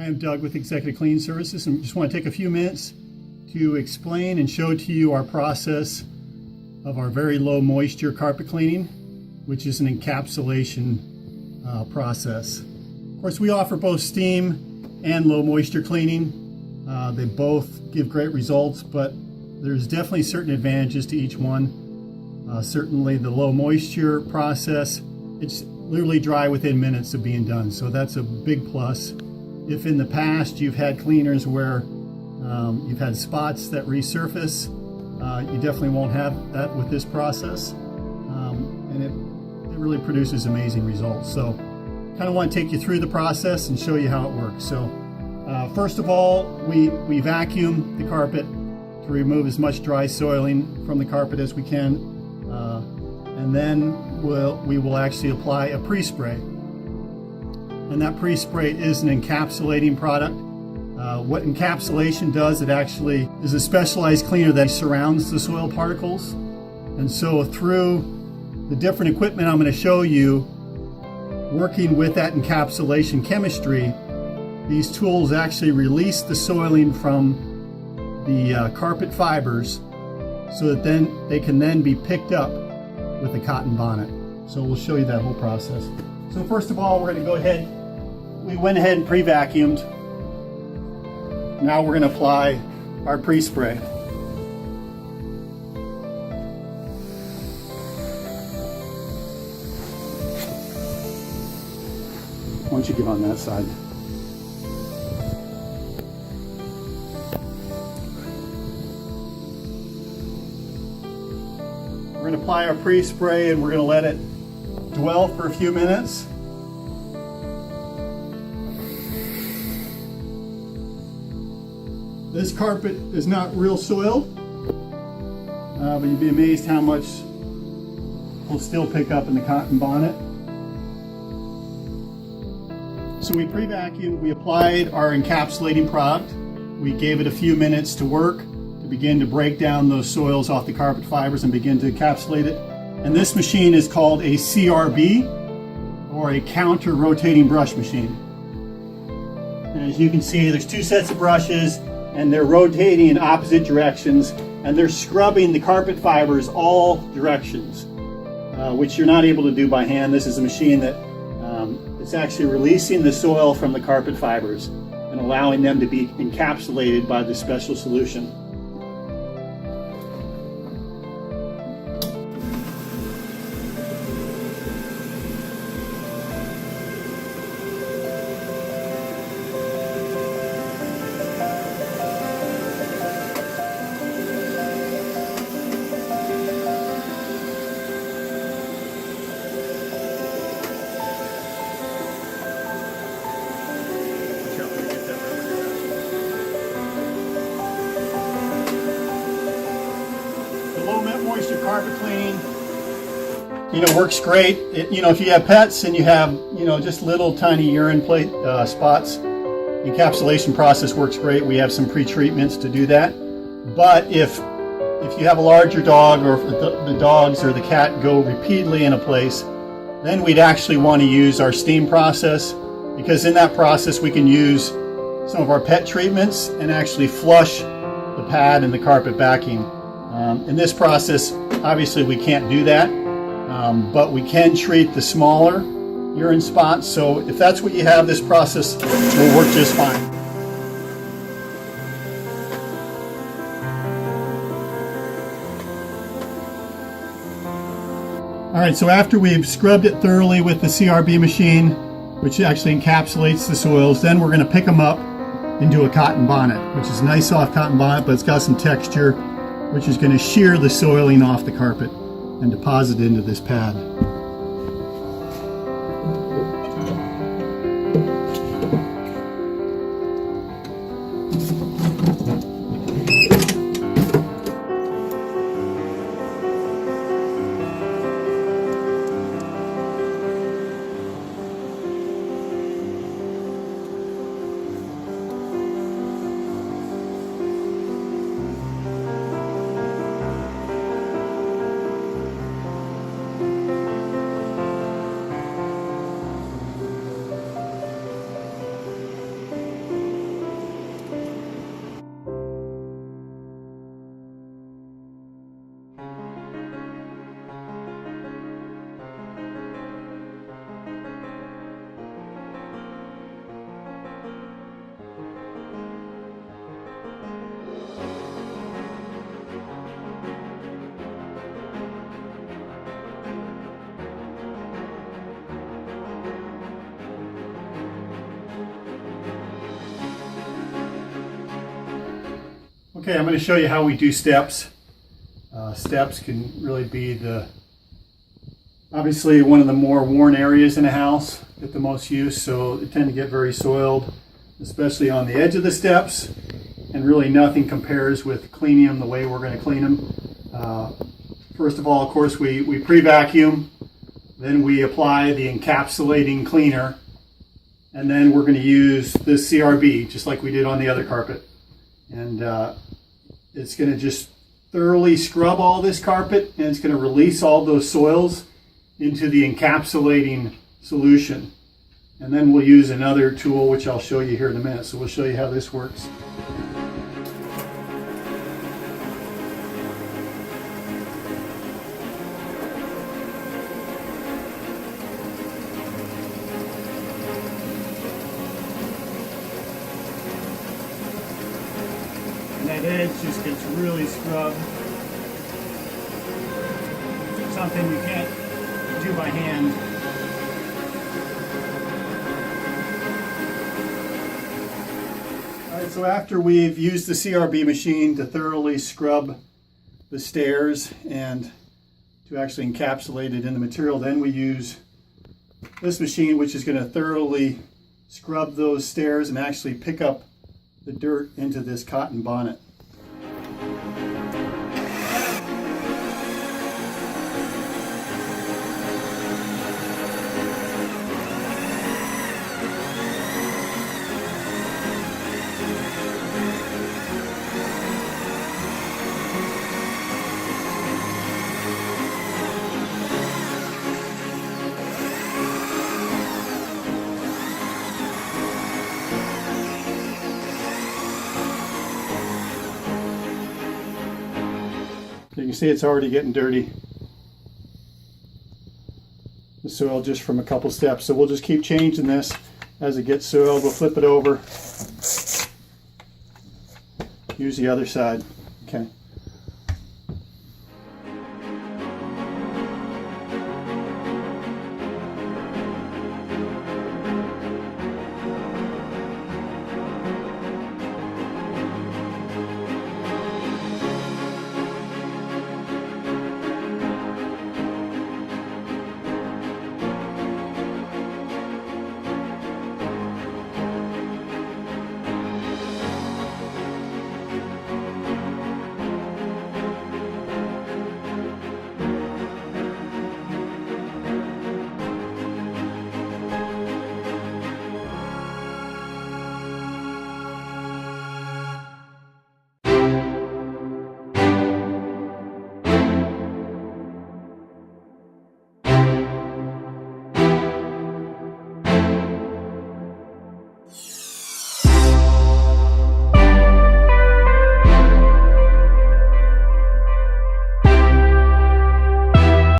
I am Doug with Executive Cleaning Services, and just want to take a few minutes to explain and show to you our process of our very low moisture carpet cleaning, which is an encapsulation process. Of course, we offer both steam and low moisture cleaning. They both give great results, but there's definitely certain advantages to each one. Certainly the low moisture process, it's literally dry within minutes of being done, so that's a big plus. If in the past you've had cleaners where you've had spots that resurface, you definitely won't have that with this process, and it really produces amazing results. So kind of want to take you through the process and show you how it works. So first of all, we vacuum the carpet to remove as much dry soiling from the carpet as we can, and then we will actually apply a pre-spray. And that pre-spray is an encapsulating product. What encapsulation does, it actually is a specialized cleaner that surrounds the soil particles. And so through the different equipment I'm going to show you, working with that encapsulation chemistry, these tools actually release the soiling from the carpet fibers so that then they can then be picked up with a cotton bonnet. So we'll show you that whole process. So first of all, we're going to go ahead, we went ahead and pre-vacuumed. Now we're going to apply our pre-spray. Why don't you get on that side? We're going to apply our pre-spray and we're going to let it dwell for a few minutes. This carpet is not real soil, but you'd be amazed how much will still pick up in the cotton bonnet. So we pre-vacuumed, we applied our encapsulating product. We gave it a few minutes to work to begin to break down those soils off the carpet fibers and begin to encapsulate it. And this machine is called a CRB, or a counter rotating brush machine. And as you can see, there's two sets of brushes, and they're rotating in opposite directions, and they're scrubbing the carpet fibers all directions, which you're not able to do by hand. This is a machine that it's actually releasing the soil from the carpet fibers and allowing them to be encapsulated by the special solution. Moisture carpet cleaning, works great. If you have pets and you have, just little tiny urine plate spots, the encapsulation process works great. We have some pre-treatments to do that. But if you have a larger dog, or if the dogs or the cat go repeatedly in a place, then we'd actually want to use our steam process, because in that process we can use some of our pet treatments and actually flush the pad and the carpet backing. In this process, obviously we can't do that, but we can treat the smaller urine spots. So if that's what you have, this process will work just fine. All right, so after we've scrubbed it thoroughly with the CRB machine, which actually encapsulates the soils, then we're going to pick them up into a cotton bonnet, which is a nice soft cotton bonnet, but it's got some texture, which is going to shear the soiling off the carpet and deposit it into this pad. Okay, I'm going to show you how we do steps. Steps can really be obviously one of the more worn areas in a house, get the most use, so they tend to get very soiled, especially on the edge of the steps, and really nothing compares with cleaning them the way we're going to clean them. First of all, of course, we pre-vacuum, then we apply the encapsulating cleaner, and then we're going to use this CRB, just like we did on the other carpet. And it's going to just thoroughly scrub all this carpet, and it's going to release all those soils into the encapsulating solution. And then we'll use another tool, which I'll show you here in a minute. So we'll show you how this works. And that edge just gets really scrubbed. Something you can't do by hand. All right, so after we've used the CRB machine to thoroughly scrub the stairs and to actually encapsulate it in the material, then we use this machine, which is going to thoroughly scrub those stairs and actually pick up the dirt into this cotton bonnet. You can see it's already getting dirty. The soil just from a couple steps. So we'll just keep changing this as it gets soiled. We'll flip it over. Use the other side. Okay.